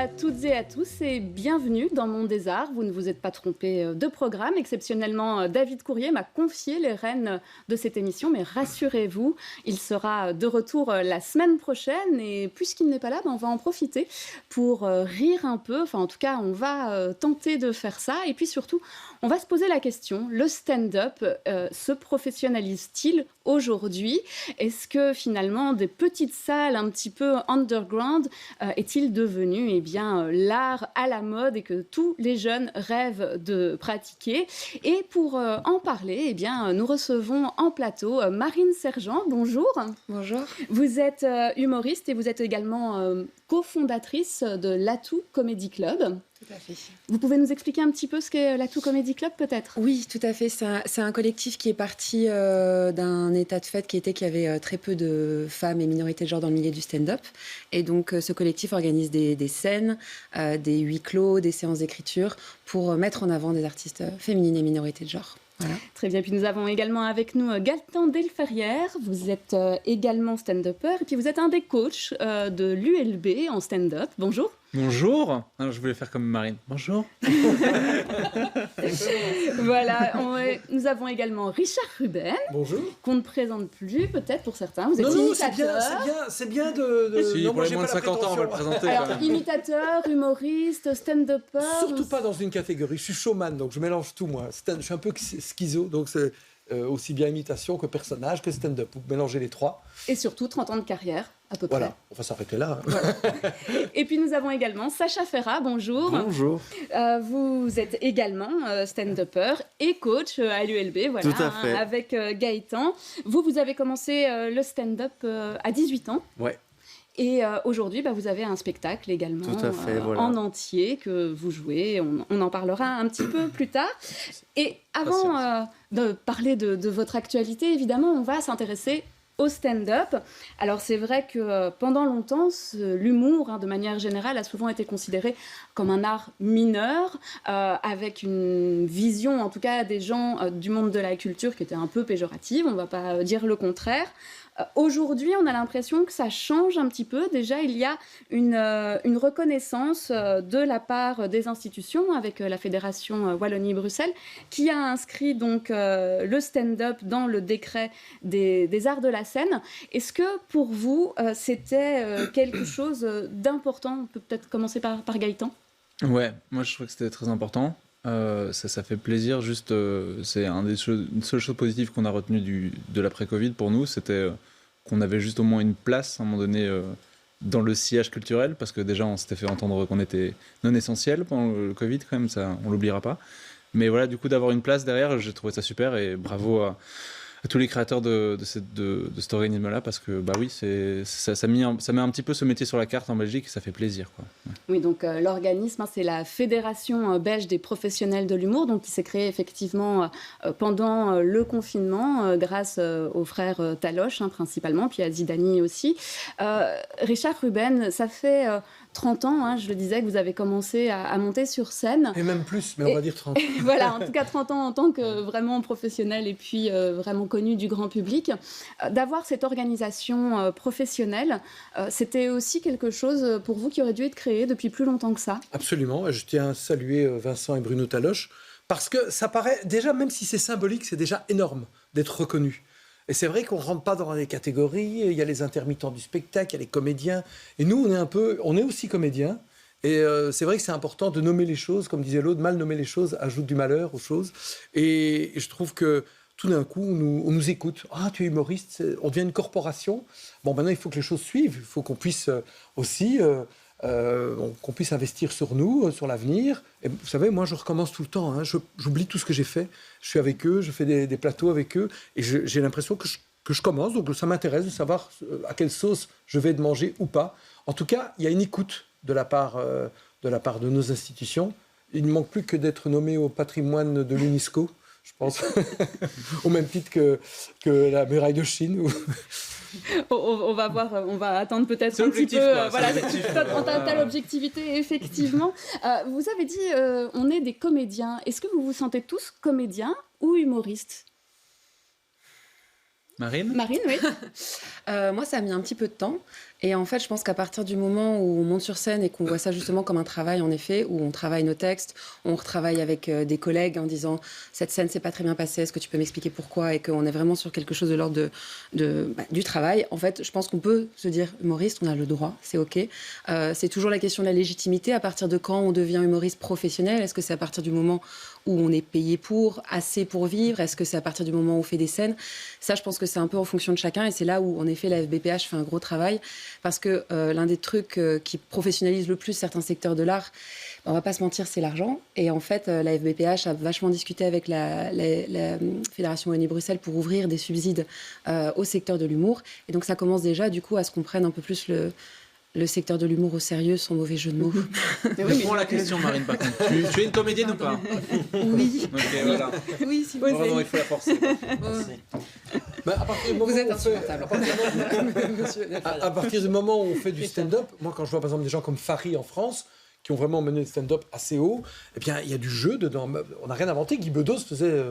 à toutes et à tous et bienvenue dans Monde des Arts. Vous ne vous êtes pas trompé de programme. Exceptionnellement, David Courrier m'a confié les rênes de cette émission, mais rassurez-vous, il sera de retour la semaine prochaine et puisqu'il n'est pas là, on va en profiter pour rire un peu. Enfin, en tout cas, on va tenter de faire ça et puis surtout, on va se poser la question, le stand-up se professionnalise-t-il aujourd'hui? Est-ce que finalement, des petites salles un petit peu underground est-il devenu l'art à la mode et que tous les jeunes rêvent de pratiquer? Et pour en parler, nous recevons en plateau Marine Sergent. Bonjour. Bonjour. Vous êtes humoriste et vous êtes également cofondatrice de l'Atout Comedy Club. Tout à fait. Vous pouvez nous expliquer un petit peu ce qu'est l'Atout Comedy Club, peut-être? Oui, tout à fait. C'est un collectif qui est parti d'un état de fait qui était qu'il y avait très peu de femmes et minorités de genre dans le milieu du stand-up. Et donc, ce collectif organise des scènes, des huis clos, des séances d'écriture pour mettre en avant des artistes féminines et minorités de genre. Voilà. Très bien. Puis nous avons également avec nous Gaëtan Delferrière. Vous êtes également stand-upper et puis vous êtes un des coachs de l'ULB en stand-up. Bonjour. Bonjour. Alors, je voulais faire comme Marine. Bonjour. Voilà. Nous avons également Richard Ruben. Bonjour. Qu'on ne présente plus, peut-être pour certains. Vous êtes non, imitateur. C'est bien de... Si, non, pour les moins de 50 ans, on va le présenter. Alors, quand même. imitateur, humoriste, stand-upper. Surtout pas dans une catégorie. Je suis showman, donc je mélange tout, moi. Je suis un peu schizo, donc c'est aussi bien imitation que personnage que stand-up. Vous mélangez les trois. Et surtout 30 ans de carrière, à peu près. Voilà, on va s'arrêter là. Voilà. Et puis nous avons également Sacha Ferrat, bonjour. Bonjour. Vous êtes également stand-upper et coach à l'ULB, voilà, tout à fait. avec Gaëtan. Vous avez commencé le stand-up à 18 ans. Ouais. Et aujourd'hui, vous avez un spectacle également Tout à fait, voilà. en entier que vous jouez. On en parlera un petit peu plus tard. Et avant de parler de votre actualité, évidemment, on va s'intéresser au stand-up. Alors c'est vrai que pendant longtemps, l'humour, de manière générale, a souvent été considéré comme un art mineur, avec une vision, en tout cas, des gens du monde de la culture qui était un peu péjorative, on ne va pas dire le contraire. Aujourd'hui, on a l'impression que ça change un petit peu. Déjà, il y a une reconnaissance de la part des institutions avec la Fédération Wallonie-Bruxelles qui a inscrit donc le stand-up dans le décret des arts de la scène. Est-ce que pour vous, c'était quelque chose d'important? On peut peut-être commencer par Gaëtan. Ouais, moi je trouve que c'était très important. Ça fait plaisir. Juste, c'est une seule chose positive qu'on a retenue de l'après-Covid pour nous, c'était qu'on avait juste au moins une place à un moment donné dans le sillage culturel, parce que déjà on s'était fait entendre qu'on était non essentiel pendant le Covid, quand même, ça on l'oubliera pas. Mais voilà, du coup d'avoir une place derrière, j'ai trouvé ça super et bravo à tous les créateurs de cet organisme-là, parce que oui, ça met un petit peu ce métier sur la carte en Belgique et ça fait plaisir, quoi. Ouais. Oui, donc l'organisme, c'est la Fédération belge des professionnels de l'humour, donc qui s'est créée effectivement pendant le confinement, grâce aux frères Taloche, principalement, puis à Zidani aussi. Richard Ruben, ça fait 30 ans, je le disais, que vous avez commencé à monter sur scène. Et même plus, mais on va dire 30. Voilà, en tout cas 30 ans en tant que vraiment professionnel et puis vraiment connu du grand public. D'avoir cette organisation professionnelle, c'était aussi quelque chose pour vous qui aurait dû être créé depuis plus longtemps que ça? Absolument. Je tiens à saluer Vincent et Bruno Taloche, parce que ça paraît, déjà, même si c'est symbolique, c'est déjà énorme d'être reconnu. Et c'est vrai qu'on ne rentre pas dans les catégories, il y a les intermittents du spectacle, il y a les comédiens. Et nous, on est aussi comédiens. Et c'est vrai que c'est important de nommer les choses, comme disait l'autre, mal nommer les choses ajoute du malheur aux choses. Et je trouve que tout d'un coup, on nous écoute. Ah, tu es humoriste, on devient une corporation. Bon, maintenant, il faut que les choses suivent. Il faut qu'on puisse aussi... qu'on puisse investir sur nous, sur l'avenir. Et vous savez, moi, je recommence tout le temps. J'oublie tout ce que j'ai fait. Je suis avec eux, je fais des plateaux avec eux. Et j'ai l'impression que je commence. Donc, ça m'intéresse de savoir à quelle sauce je vais manger ou pas. En tout cas, il y a une écoute de la part de nos institutions. Il ne manque plus que d'être nommé au patrimoine de l'UNESCO, je pense, au même titre que la muraille de Chine. On va voir, on va attendre peut-être c'est un petit peu. Voilà, l'objectivité, effectivement. Vous avez dit, on est des comédiens. Est-ce que vous vous sentez tous comédiens ou humoristes? Marine, oui. Moi, ça a mis un petit peu de temps. Et en fait, je pense qu'à partir du moment où on monte sur scène et qu'on voit ça justement comme un travail, en effet, où on travaille nos textes, on retravaille avec des collègues en disant cette scène s'est pas très bien passée, est-ce que tu peux m'expliquer pourquoi, et qu'on est vraiment sur quelque chose de l'ordre du travail. En fait, je pense qu'on peut se dire humoriste, on a le droit, c'est ok. C'est toujours la question de la légitimité. À partir de quand on devient humoriste professionnel? Est-ce que c'est à partir du moment où on est payé pour, assez pour vivre? Est-ce que c'est à partir du moment où on fait des scènes? Ça, je pense que c'est un peu en fonction de chacun, et c'est là où, en effet, la FBPH fait un gros travail. Parce que l'un des trucs qui professionnalise le plus certains secteurs de l'art, on va pas se mentir, c'est l'argent. Et en fait, la FBPH a vachement discuté avec la Fédération Wallonie-Bruxelles pour ouvrir des subsides au secteur de l'humour. Et donc ça commence déjà, du coup, à ce qu'on prenne un peu plus le secteur de l'humour au sérieux, sans mauvais jeu de mots. Réponds à la question, Marine, par contre. Tu es une comédienne ou pas? Oui. Ok, voilà. Oui, si vous Vraiment, il faut la forcer. À partir du moment Vous êtes où on fait- insupportable. à partir du moment où on fait du stand-up, moi quand je vois par exemple des gens comme Fari en France, qui ont vraiment mené le stand-up assez haut, eh bien il y a du jeu dedans. On n'a rien inventé. Guy Bedos faisait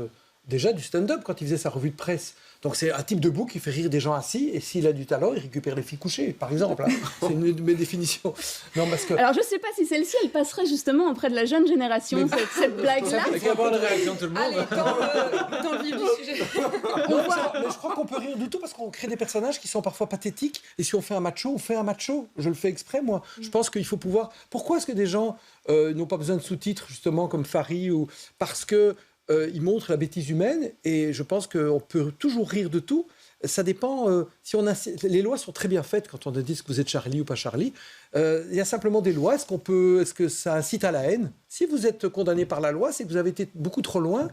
déjà du stand-up quand il faisait sa revue de presse. Donc c'est un type de book qui fait rire des gens assis, et s'il a du talent, il récupère les filles couchées, par exemple. Hein. C'est une de mes définitions. Non, parce que... Alors je sais pas si celle-ci, elle passerait justement auprès de la jeune génération, cette blague-là. Il faut avoir la réaction de tout le monde. Allez, dans le vif du sujet. Non, mais je crois qu'on peut rire du tout parce qu'on crée des personnages qui sont parfois pathétiques. Et si on fait un macho, on fait un macho. Je le fais exprès, moi. Je pense qu'il faut pouvoir... Pourquoi est-ce que des gens n'ont pas besoin de sous-titres, justement, comme Fari, ou... Parce que il montre la bêtise humaine, et je pense qu'on peut toujours rire de tout. Ça dépend. Les lois sont très bien faites quand on dit que vous êtes Charlie ou pas Charlie. Il y a simplement des lois. Est-ce que ça incite à la haine? Si vous êtes condamné par la loi, c'est que vous avez été beaucoup trop loin,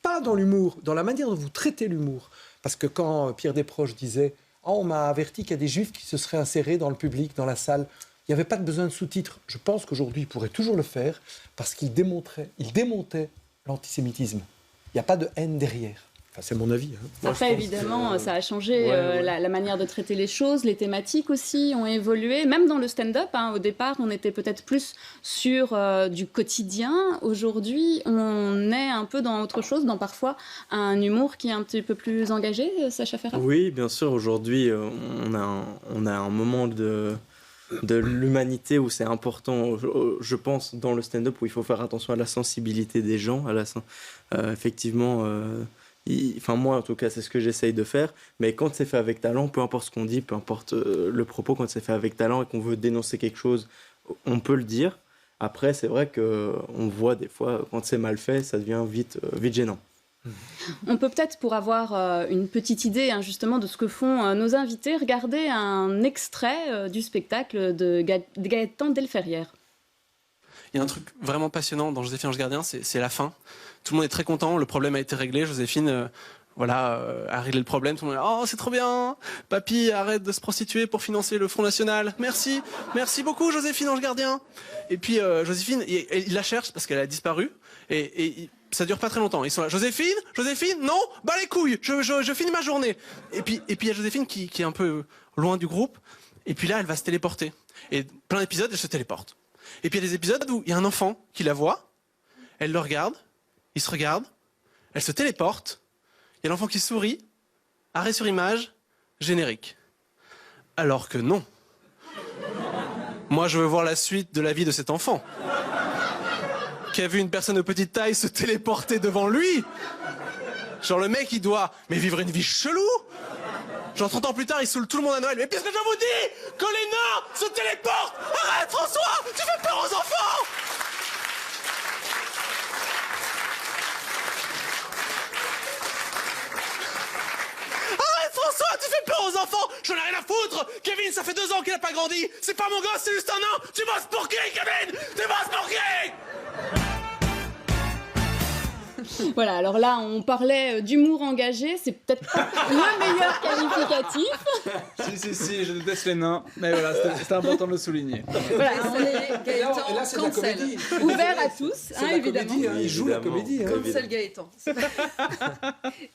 pas dans l'humour, dans la manière dont vous traitez l'humour. Parce que quand Pierre Desproges disait « Oh, on m'a averti qu'il y a des juifs qui se seraient insérés dans le public, dans la salle », il n'y avait pas de besoin de sous-titres. Je pense qu'aujourd'hui, il pourrait toujours le faire parce qu'il démontait l'antisémitisme. Il n'y a pas de haine derrière. Enfin, c'est mon avis. Hein. Après, évidemment, ça a changé la manière de traiter les choses. Les thématiques aussi ont évolué. Même dans le stand-up, hein, au départ, on était peut-être plus sur du quotidien. Aujourd'hui, on est un peu dans autre chose, dans parfois un humour qui est un petit peu plus engagé, Sacha Ferrat. Oui, bien sûr. Aujourd'hui, on a un moment de l'humanité où c'est important, je pense, dans le stand-up, où il faut faire attention à la sensibilité des gens. Effectivement... moi en tout cas c'est ce que j'essaye de faire, mais quand c'est fait avec talent, peu importe ce qu'on dit, peu importe le propos, quand c'est fait avec talent et qu'on veut dénoncer quelque chose, on peut le dire. Après c'est vrai qu'on voit des fois quand c'est mal fait, ça devient vite gênant. On peut peut-être, pour avoir une petite idée hein, justement de ce que font nos invités, regarder un extrait du spectacle de Gaëtan Delferrière. Il y a un truc vraiment passionnant dans Joséphine Ange Gardien, c'est la fin. Tout le monde est très content, le problème a été réglé. Joséphine a réglé le problème. Tout le monde est oh, c'est trop bien, papy, arrête de se prostituer pour financer le Front National. Merci beaucoup, Joséphine Ange Gardien. Et puis Joséphine, il la cherche parce qu'elle a disparu. Et ça dure pas très longtemps. Ils sont là, Joséphine, non, bah les couilles, je finis ma journée. Et puis il y a Joséphine qui est un peu loin du groupe. Et puis là, elle va se téléporter. Et plein d'épisodes, elle se téléporte. Et puis il y a des épisodes où il y a un enfant qui la voit, elle le regarde, il se regarde, elle se téléporte, il y a l'enfant qui sourit, arrêt sur image, générique. Alors que non. Moi, je veux voir la suite de la vie de cet enfant, qui a vu une personne de petite taille se téléporter devant lui. Genre le mec, il doit vivre une vie chelou. Genre 30 ans plus tard, il saoule tout le monde à Noël. Mais puisque je vous dis que les nains se téléportent, arrête François, tu fais peur aux enfants. Arrête François, tu fais peur aux enfants. J'en ai rien à foutre. Kevin, ça fait 2 ans qu'il a pas grandi. C'est pas mon gosse, c'est juste un nain. Tu bosses pour qui, Kevin? Tu bosses pour qui? Voilà, alors là, on parlait d'humour engagé, c'est peut-être pas le meilleur qualificatif. Si, je déteste les nains, mais voilà, c'était important de le souligner. Voilà, Et là, c'est de la comédie. ouvert à tous, C'est hein, la évidemment. comédie, hein. Il joue la comédie. Hein. Cancel Gaëtan.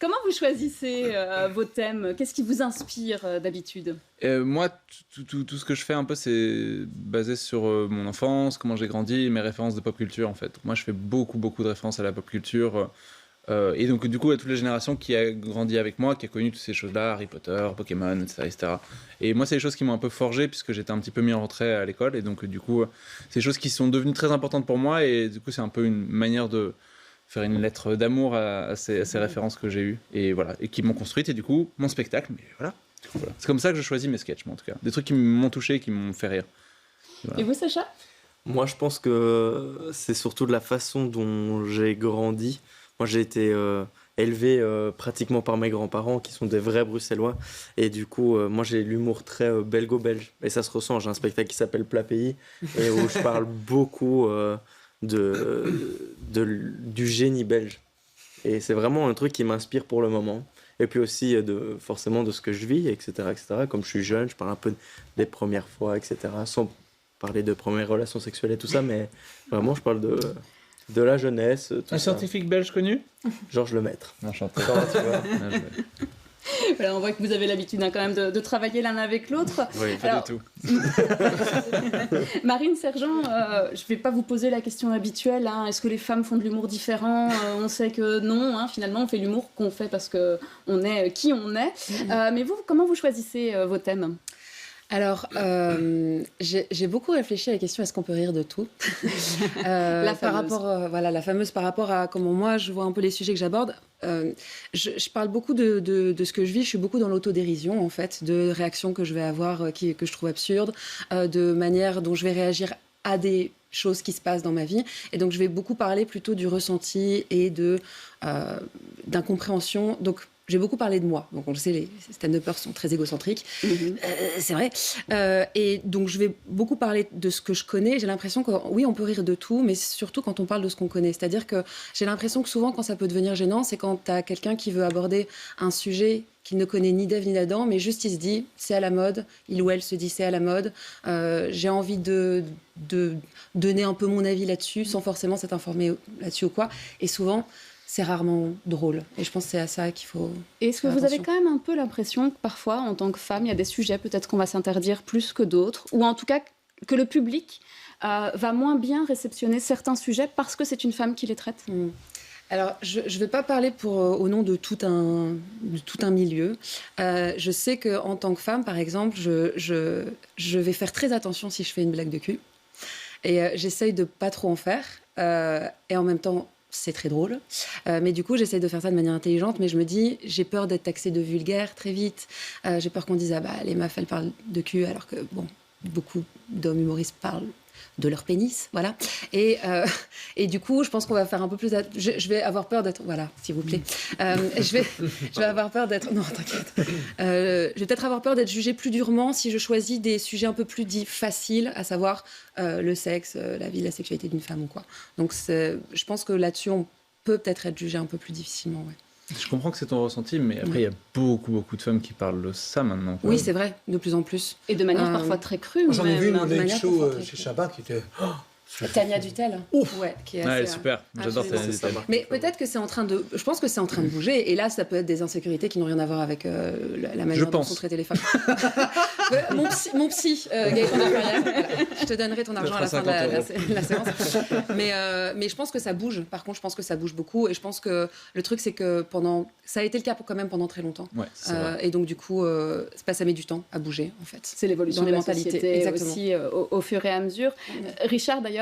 Comment vous choisissez vos thèmes? Qu'est-ce qui vous inspire d'habitude? Moi, tout ce que je fais un peu, c'est basé sur mon enfance, comment j'ai grandi, mes références de pop culture en fait. Moi, je fais beaucoup de références à la pop culture. Et donc, du coup, à toute la génération qui a grandi avec moi, qui a connu toutes ces choses-là, Harry Potter, Pokémon, etc., etc. Et moi, c'est des choses qui m'ont un peu forgé, puisque j'étais un petit peu mis en retrait à l'école. Et donc, du coup, c'est des choses qui sont devenues très importantes pour moi. Et du coup, c'est un peu une manière de faire une lettre d'amour à ces références que j'ai eues. Et voilà, et qui m'ont construite. Et du coup, mon spectacle, mais voilà. Du coup, voilà. C'est comme ça que je choisis mes sketchs, moi, en tout cas. Des trucs qui m'ont touché, qui m'ont fait rire. Voilà. Et vous, Sacha? Moi, je pense que c'est surtout de la façon dont j'ai grandi. Moi, j'ai été élevé pratiquement par mes grands-parents, qui sont des vrais Bruxellois. Et du coup, moi, j'ai l'humour très belgo-belge. Et ça se ressent. J'ai un spectacle qui s'appelle Plat Pays, et où je parle beaucoup du génie belge. Et c'est vraiment un truc qui m'inspire pour le moment. Et puis aussi, forcément, de ce que je vis, etc., etc. Comme je suis jeune, je parle un peu des premières fois, etc. Sans parler de premières relations sexuelles et tout ça, mais vraiment, je parle de la jeunesse. Un scientifique belge connu? Georges Lemaître. Enchanté. Voilà, on voit que vous avez l'habitude quand même de travailler l'un avec l'autre. Oui, pas du tout. Marine Sergent, je ne vais pas vous poser la question habituelle. Est-ce que les femmes font de l'humour différent? On sait que non. Finalement, on fait l'humour qu'on fait parce qu'on est qui on est. Mais vous, comment vous choisissez vos thèmes? Alors, j'ai beaucoup réfléchi à la question est-ce qu'on peut rire de tout La fameuse. par rapport, voilà, la fameuse par rapport à comment moi je vois un peu les sujets que j'aborde. Je parle beaucoup de ce que je vis. Je suis beaucoup dans l'autodérision en fait, de réactions que je vais avoir que je trouve absurdes, de manière dont je vais réagir à des choses qui se passent dans ma vie. Et donc, je vais beaucoup parler plutôt du ressenti et d'incompréhension. Donc, j'ai beaucoup parlé de moi. Donc, on le sait, les stand-uppers sont très égocentriques. C'est vrai. Et donc, je vais beaucoup parler de ce que je connais. J'ai l'impression que, oui, on peut rire de tout, mais surtout quand on parle de ce qu'on connaît. C'est-à-dire que j'ai l'impression que souvent, quand ça peut devenir gênant, c'est quand tu as quelqu'un qui veut aborder un sujet qu'il ne connaît ni d'Ève ni d'Adam, mais juste il se dit, c'est à la mode. Il ou elle se dit, c'est à la mode. J'ai envie de donner un peu mon avis là-dessus, sans forcément s'être informé là-dessus ou quoi. Et souvent, c'est rarement drôle. Et je pense que c'est à ça qu'il faut... Et est-ce que vous avez quand même un peu l'impression que parfois, en tant que femme, il y a des sujets peut-être qu'on va s'interdire plus que d'autres, ou en tout cas que le public va moins bien réceptionner certains sujets parce que c'est une femme qui les traite? Alors, je ne vais pas parler au nom de tout un milieu. Je sais qu'en tant que femme, par exemple, je vais faire très attention si je fais une blague de cul. Et j'essaye de pas trop en faire. Et en même temps, c'est très drôle. Mais du coup, j'essaye de faire ça de manière intelligente. Mais je me dis, j'ai peur d'être taxée de vulgaire très vite. J'ai peur qu'on dise, ah bah, les meufs, elles parlent de cul. Alors que, bon, beaucoup d'hommes humoristes parlent de leur pénis, voilà. Et du coup, je pense qu'on va faire un peu plus... Je vais avoir peur d'être... Voilà, s'il vous plaît. Je vais avoir peur d'être... Non, t'inquiète. Je vais peut-être avoir peur d'être jugée plus durement si je choisis des sujets un peu plus dits faciles, à savoir le sexe, la vie, la sexualité d'une femme ou quoi. Donc, je pense que là-dessus, on peut peut-être être jugé un peu plus difficilement, ouais. Je comprends que c'est ton ressenti, mais après, il y a beaucoup de femmes qui parlent de ça maintenant. Oui, c'est vrai, de plus en plus. Et de manière parfois très crue. J'en ai vu une late show chez Chabat qui était... Tania Dutel. Ouais, qui est elle est super. J'adore Tania Dutel. Mais peut-être que c'est en train de... Je pense que c'est en train de bouger. Et là, ça peut être des insécurités qui n'ont rien à voir avec la manière dont sont traitées les femmes. mon psy, Gaëtan Descarrières, voilà. Je te donnerai ton argent à la fin de la séance. Mais je pense que ça bouge. Par contre, je pense que ça bouge beaucoup. Et je pense que le truc, c'est que ça a été le cas quand même pendant très longtemps. Ouais, et donc, du coup, ça met du temps à bouger, en fait. C'est l'évolution dans de les la mentalités. société Exactement. aussi au fur et à mesure. Richard, d'ailleurs,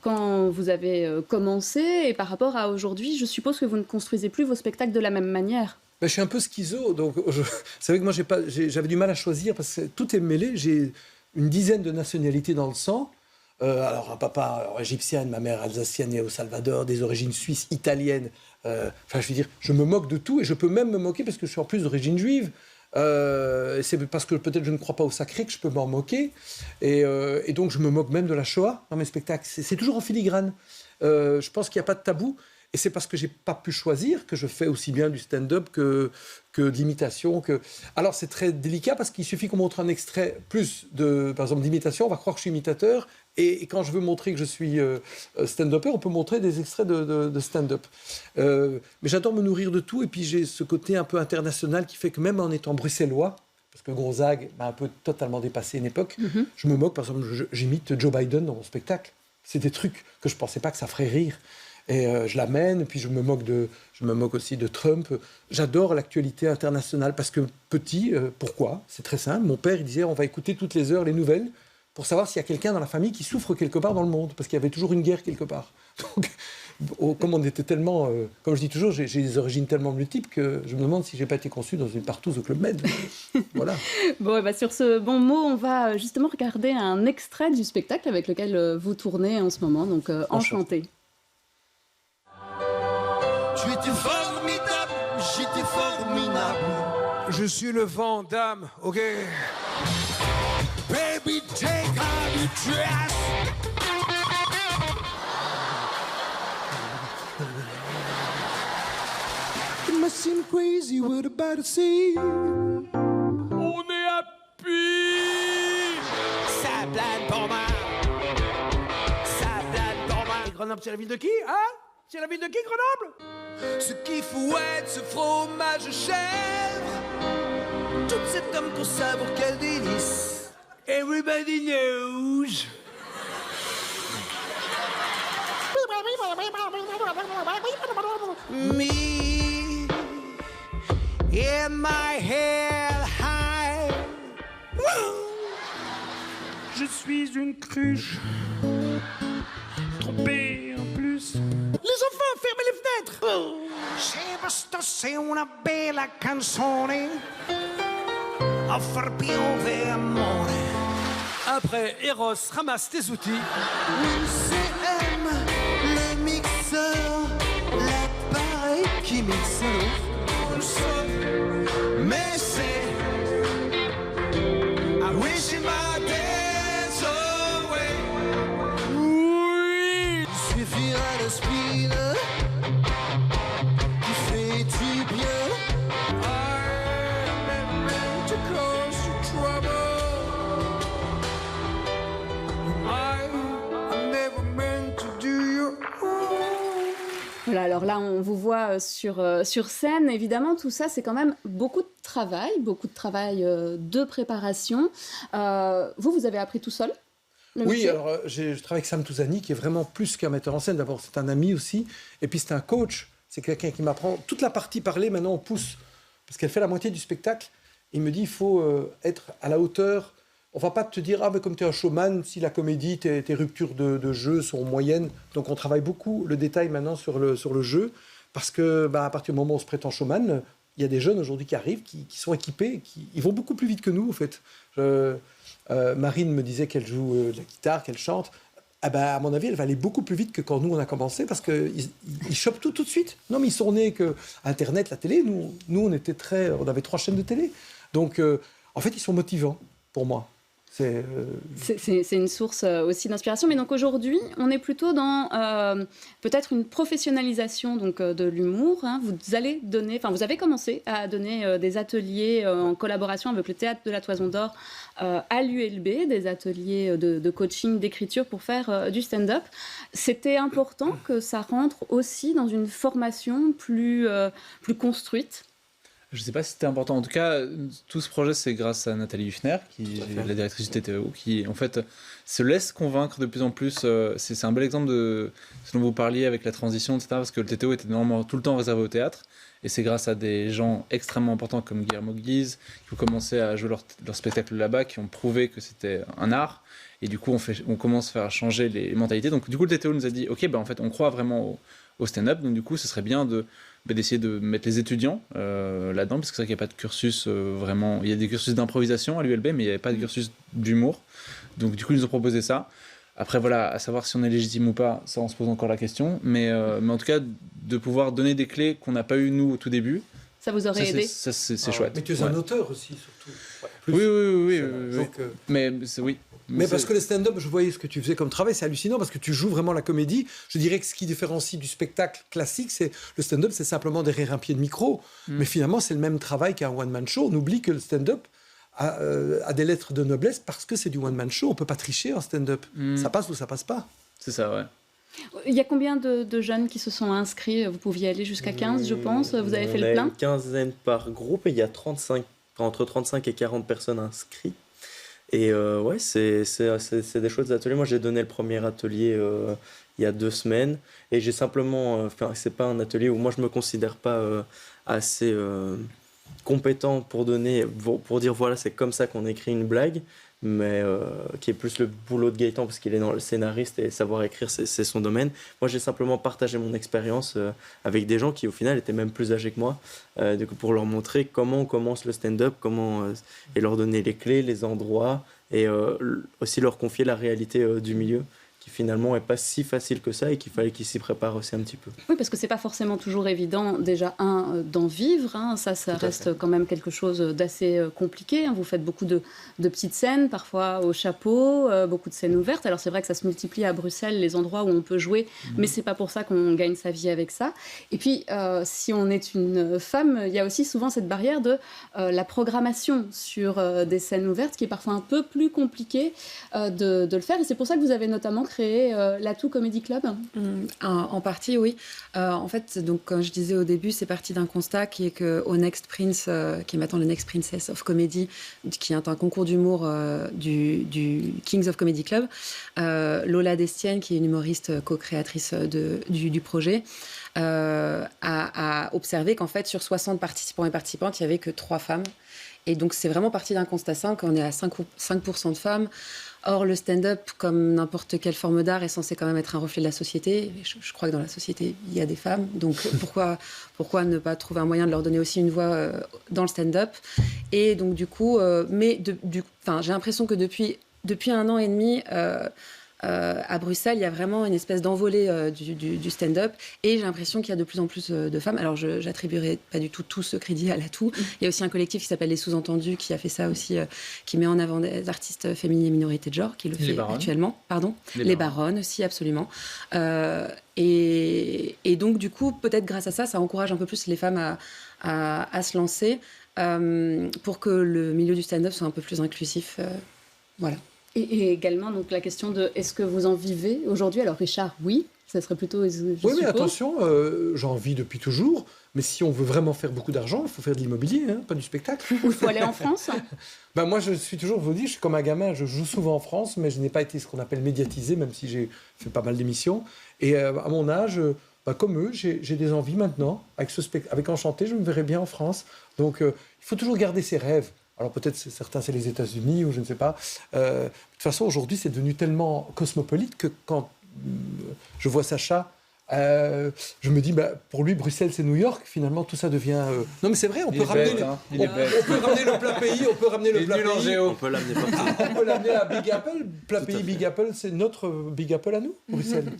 quand vous avez commencé et par rapport à aujourd'hui, je suppose que vous ne construisez plus vos spectacles de la même manière. Je suis un peu schizo, donc vous savez que moi j'avais du mal à choisir parce que tout est mêlé. J'ai une dizaine de nationalités dans le sang. Alors un papa égyptien, ma mère alsacienne née au Salvador, des origines suisses, italiennes. Enfin, je veux dire, je me moque de tout et je peux même me moquer parce que je suis en plus d'origine juive. C'est parce que peut-être je ne crois pas au sacré que je peux m'en moquer. Et donc je me moque même de la Shoah dans mes spectacles. C'est toujours en filigrane. Je pense qu'il n'y a pas de tabou. Et c'est parce que je n'ai pas pu choisir que je fais aussi bien du stand-up que de l'imitation. Alors c'est très délicat parce qu'il suffit qu'on montre un extrait plus, par exemple, d'imitation, on va croire que je suis imitateur. Et quand je veux montrer que je suis stand-upper, on peut montrer des extraits de stand-up. Mais j'adore me nourrir de tout. Et puis j'ai ce côté un peu international qui fait que même en étant bruxellois, parce que Gonzague m'a un peu totalement dépassé une époque, je me moque, par exemple, j'imite Joe Biden dans mon spectacle. C'est des trucs que je ne pensais pas que ça ferait rire. Et je l'amène, puis je me moque aussi de Trump. J'adore l'actualité internationale parce que petit, pourquoi? C'est très simple. Mon père, il disait, on va écouter toutes les heures les nouvelles pour savoir s'il y a quelqu'un dans la famille qui souffre quelque part dans le monde, parce qu'il y avait toujours une guerre quelque part. Donc, comme on était tellement, comme je dis toujours, j'ai des origines tellement multiples que je me demande si j'ai pas été conçu dans une partouze au Club Med. Voilà. Bon, et bah, sur ce bon mot, on va justement regarder un extrait du spectacle avec lequel vous tournez en ce moment, donc Enchanté. Tu étais formidable, j'étais formidable. Je suis le vent d'âme, ok? Baby, take off your dress. It must seem crazy what about to see. On est happy. Ça plane pour moi. Ça plane pour moi. Et Grenoble, c'est la ville de qui, hein? C'est la ville de qui, Grenoble? Ce qu'il faut être, ce fromage chèvre. Tout cet homme qu'on savoure, quel délice. Everybody knows. Me in my head high. Je suis une cruche. Trompée en plus. Les enfants, fermez les fenêtres. Se basta se una bella canzone a far piovere amore. Après, Eros ramasse tes outils. CM, le mixeur, l'appareil qui mixe l'eau. Mais c'est I wish it might dance away. Oui, il suffira de speed qui fait du bien. I'm meant to cause you trouble. I'm never meant to do you wrong. Voilà, alors là, on vous voit sur scène. Évidemment, tout ça, c'est quand même beaucoup de travail de préparation. Vous avez appris tout seul le Oui, métier alors je travaille avec Sam Touzani, qui est vraiment plus qu'un metteur en scène. D'abord, c'est un ami aussi. Et puis, c'est un coach. C'est quelqu'un qui m'apprend. Toute la partie parler, maintenant, on pousse. Parce qu'elle fait la moitié du spectacle. Il me dit, il faut être à la hauteur. On va pas te dire, ah, mais comme tu es un showman, si la comédie, tes ruptures de jeu sont moyennes. Donc, on travaille beaucoup le détail maintenant sur le jeu. Parce que, à partir du moment où on se prétend showman, il y a des jeunes aujourd'hui qui arrivent, qui sont équipés, ils vont beaucoup plus vite que nous, en fait. Marine me disait qu'elle joue de la guitare, qu'elle chante. À mon avis, elle va aller beaucoup plus vite que quand nous, on a commencé, parce qu'ils chopent tout de suite. Non, mais ils sont nés que Internet, la télé. Nous on avait 3 chaînes de télé. Donc, en fait, ils sont motivants, pour moi. C'est une source aussi d'inspiration. Mais donc aujourd'hui, on est plutôt dans peut-être une professionnalisation de l'humour. Hein. Vous avez commencé à donner des ateliers en collaboration avec le Théâtre de la Toison d'Or à l'ULB, des ateliers de coaching, d'écriture pour faire du stand-up. C'était important que ça rentre aussi dans une formation plus construite. Je ne sais pas si c'était important. En tout cas, tout ce projet, c'est grâce à Nathalie Huffner, qui est la directrice du TTO, qui, en fait, se laisse convaincre de plus en plus. C'est un bel exemple de ce dont vous parliez avec la transition, etc., parce que le TTO était normalement tout le temps réservé au théâtre. Et c'est grâce à des gens extrêmement importants comme Guillermo Guise, qui ont commencé à jouer leur spectacle là-bas, qui ont prouvé que c'était un art. Et du coup, on commence à faire changer les mentalités. Donc, du coup, le TTO nous a dit, OK, en fait, on croit vraiment au stand-up. Donc, du coup, ce serait bien d'essayer de mettre les étudiants là-dedans, parce que c'est vrai qu'il n'y a pas de cursus vraiment... Il y a des cursus d'improvisation à l'ULB, mais il n'y avait pas de cursus d'humour. Donc du coup, ils nous ont proposé ça. Après, voilà, à savoir si on est légitime ou pas, ça, on se pose encore la question. Mais en tout cas, de pouvoir donner des clés qu'on n'a pas eues, nous, au tout début... Ça vous aurait aidé. C'est chouette. Mais tu es un auteur aussi, surtout. Oui. Donc, mais oui. Mais parce que le stand-up, je voyais ce que tu faisais comme travail, c'est hallucinant parce que tu joues vraiment la comédie. Je dirais que ce qui différencie du spectacle classique, c'est le stand-up, c'est simplement derrière un pied de micro. Mais finalement, c'est le même travail qu'un one-man show. On oublie que le stand-up a des lettres de noblesse parce que c'est du one-man show. On peut pas tricher en stand-up. Ça passe ou ça passe pas. C'est ça, ouais. Il y a combien de jeunes qui se sont inscrits? Vous pouviez aller jusqu'à 15, je pense. Vous avez fait le plein? Une quinzaine par groupe et il y a entre 35 et 40 personnes inscrites. Et ouais, c'est des chouettes ateliers. Moi, j'ai donné le premier atelier il y a 2 semaines. Et j'ai simplement... c'est pas un atelier où moi, je me considère pas assez compétent pour donner... Pour dire, voilà, c'est comme ça qu'on écrit une blague. Mais qui est plus le boulot de Gaëtan parce qu'il est dans le scénariste et savoir écrire, c'est son domaine. Moi, j'ai simplement partagé mon expérience avec des gens qui, au final, étaient même plus âgés que moi, du coup, pour leur montrer comment on commence le stand-up, et leur donner les clés, les endroits, et aussi leur confier la réalité du milieu, qui finalement n'est pas si facile que ça et qu'il fallait qu'ils s'y préparent aussi un petit peu. Oui, parce que c'est pas forcément toujours évident, déjà, d'en vivre. Ça reste quand même quelque chose d'assez compliqué. Vous faites beaucoup de petites scènes, parfois au chapeau, beaucoup de scènes ouvertes. Alors c'est vrai que ça se multiplie à Bruxelles, les endroits où on peut jouer, mais c'est pas pour ça qu'on gagne sa vie avec ça. Et puis, si on est une femme, il y a aussi souvent cette barrière de la programmation sur des scènes ouvertes, qui est parfois un peu plus compliqué de le faire. Et c'est pour ça que vous avez notamment créé l'Atout Comedy Club. En partie, oui. En fait, donc, comme je disais au début, c'est parti d'un constat qui est qu'au Next Prince, qui est maintenant le Next Princess of Comedy, qui est un concours d'humour du Kings of Comedy Club, Lola Destienne, qui est une humoriste co-créatrice du projet, a observé qu'en fait, sur 60 participants et participantes, il n'y avait que 3 femmes. Et donc, c'est vraiment parti d'un constat simple, qu'on est à 5% de femmes. Or, le stand-up, comme n'importe quelle forme d'art, est censé quand même être un reflet de la société. Je crois que dans la société, il y a des femmes. Donc, pourquoi ne pas trouver un moyen de leur donner aussi une voix dans le stand-up? Et donc, du coup, j'ai l'impression que depuis 1 an et demi, à Bruxelles, il y a vraiment une espèce d'envolée du stand-up. Et j'ai l'impression qu'il y a de plus en plus de femmes. Alors, je n'attribuerai pas du tout ce crédit à l'Atout. Il y a aussi un collectif qui s'appelle Les Sous-Entendus, qui a fait ça aussi, qui met en avant des artistes féminines et minorités de genre, qui le fait actuellement. Pardon. Les Baronnes aussi, absolument. Et donc, du coup, peut-être grâce à ça, ça encourage un peu plus les femmes à se lancer pour que le milieu du stand-up soit un peu plus inclusif. Voilà. Et également, donc, la question de est-ce que vous en vivez aujourd'hui? Alors, Richard, oui, ça serait plutôt. Oui, mais attention, j'en vis depuis toujours. Mais si on veut vraiment faire beaucoup d'argent, il faut faire de l'immobilier, pas du spectacle. Ou il faut aller en France? Moi, je suis toujours, je vous dis, je suis comme un gamin, je joue souvent en France, mais je n'ai pas été ce qu'on appelle médiatisé, même si j'ai fait pas mal d'émissions. Et à mon âge, comme eux, j'ai des envies maintenant. Avec Enchanté, je me verrais bien en France. Donc, il faut toujours garder ses rêves. Alors peut-être certains c'est les États-Unis ou je ne sais pas. De toute façon aujourd'hui c'est devenu tellement cosmopolite que quand je vois Sacha, je me dis pour lui Bruxelles c'est New York. Finalement tout ça devient. Non mais c'est vrai, on peut ramener le plat pays, on peut ramener le plat pays. On peut l'amener partout. On peut l'amener à Big Apple. Plat pays Big Apple, c'est notre Big Apple à nous, Bruxelles.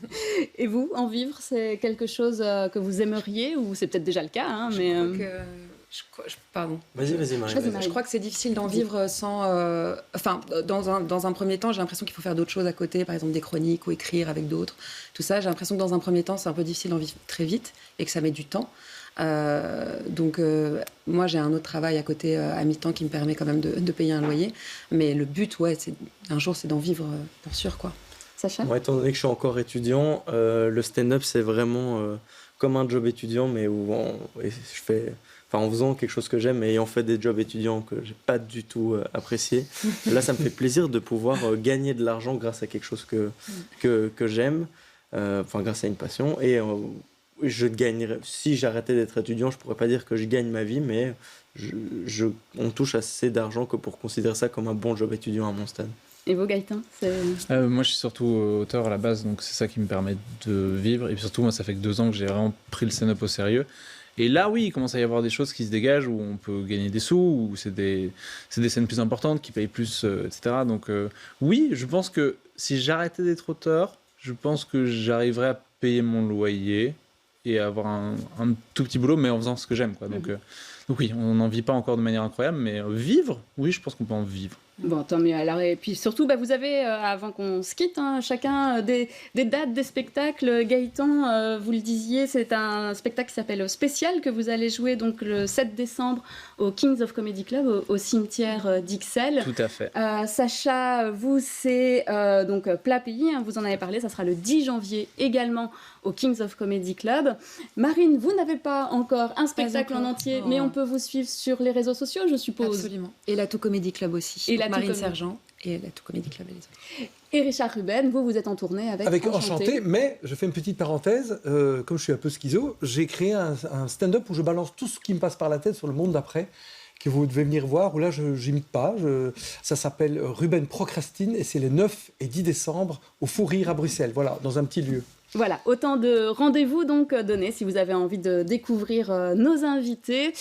Et vous, en vivre, c'est quelque chose que vous aimeriez ou c'est peut-être déjà le cas, mais. Pardon. Vas-y, Marie. Je crois que c'est difficile d'en vivre sans... dans un premier temps, j'ai l'impression qu'il faut faire d'autres choses à côté, par exemple des chroniques ou écrire avec d'autres. Tout ça, j'ai l'impression que dans un premier temps, c'est un peu difficile d'en vivre très vite et que ça met du temps. Donc, moi, j'ai un autre travail à côté, à mi-temps, qui me permet quand même de payer un loyer. Mais le but, un jour, c'est d'en vivre pour sûr, quoi. Sacha ? Moi, étant donné que je suis encore étudiant, le stand-up, c'est vraiment comme un job étudiant, mais où en faisant quelque chose que j'aime et ayant fait des jobs étudiants que j'ai pas du tout apprécié. Là, ça me fait plaisir de pouvoir gagner de l'argent grâce à quelque chose que j'aime, grâce à une passion. Et je gagnerais, si j'arrêtais d'être étudiant, je pourrais pas dire que je gagne ma vie, mais on touche assez d'argent que pour considérer ça comme un bon job étudiant à mon stade. Et vous, Gaëtan? Moi, je suis surtout auteur à la base, donc c'est ça qui me permet de vivre. Et puis surtout, moi, ça fait que 2 ans que j'ai vraiment pris le stand-up au sérieux. Et là, oui, il commence à y avoir des choses qui se dégagent où on peut gagner des sous, où c'est des scènes plus importantes, qui payent plus, etc. Donc oui, je pense que si j'arrêtais d'être auteur, je pense que j'arriverais à payer mon loyer et avoir un tout petit boulot, mais en faisant ce que j'aime, quoi. Donc oui, on n'en vit pas encore de manière incroyable, mais vivre, oui, je pense qu'on peut en vivre. Bon, tant mieux. Alors, et puis surtout, vous avez, avant qu'on se quitte, chacun des dates, des spectacles. Gaëtan, vous le disiez, c'est un spectacle qui s'appelle Spécial, que vous allez jouer donc le 7 décembre au Kings of Comedy Club, au cimetière d'Ixelles. Tout à fait. Sacha, vous, c'est donc Plat Pays, vous en avez parlé, ça sera le 10 janvier également au Kings of Comedy Club. Marine, vous n'avez pas encore un spectacle en entier, mais on peut vous suivre sur les réseaux sociaux, je suppose. Absolument. Et l'Atout Comedy Club aussi. Et Marine Sergent et la Tout Comedy Club et les autres. Et Richard Ruben, vous êtes en tournée avec Enchanté, mais je fais une petite parenthèse, comme je suis un peu schizo, j'ai créé un stand-up où je balance tout ce qui me passe par la tête sur le monde d'après, que vous devez venir voir, où là je n'imite pas, ça s'appelle Ruben Procrastine, et c'est les 9 et 10 décembre au Fou Rire à Bruxelles, voilà, dans un petit lieu. Voilà, autant de rendez-vous donc donnés si vous avez envie de découvrir nos invités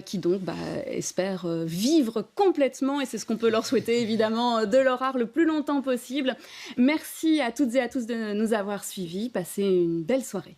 qui donc espèrent vivre complètement, et c'est ce qu'on peut leur souhaiter évidemment, de leur art le plus longtemps possible. Merci à toutes et à tous de nous avoir suivis. Passez une belle soirée.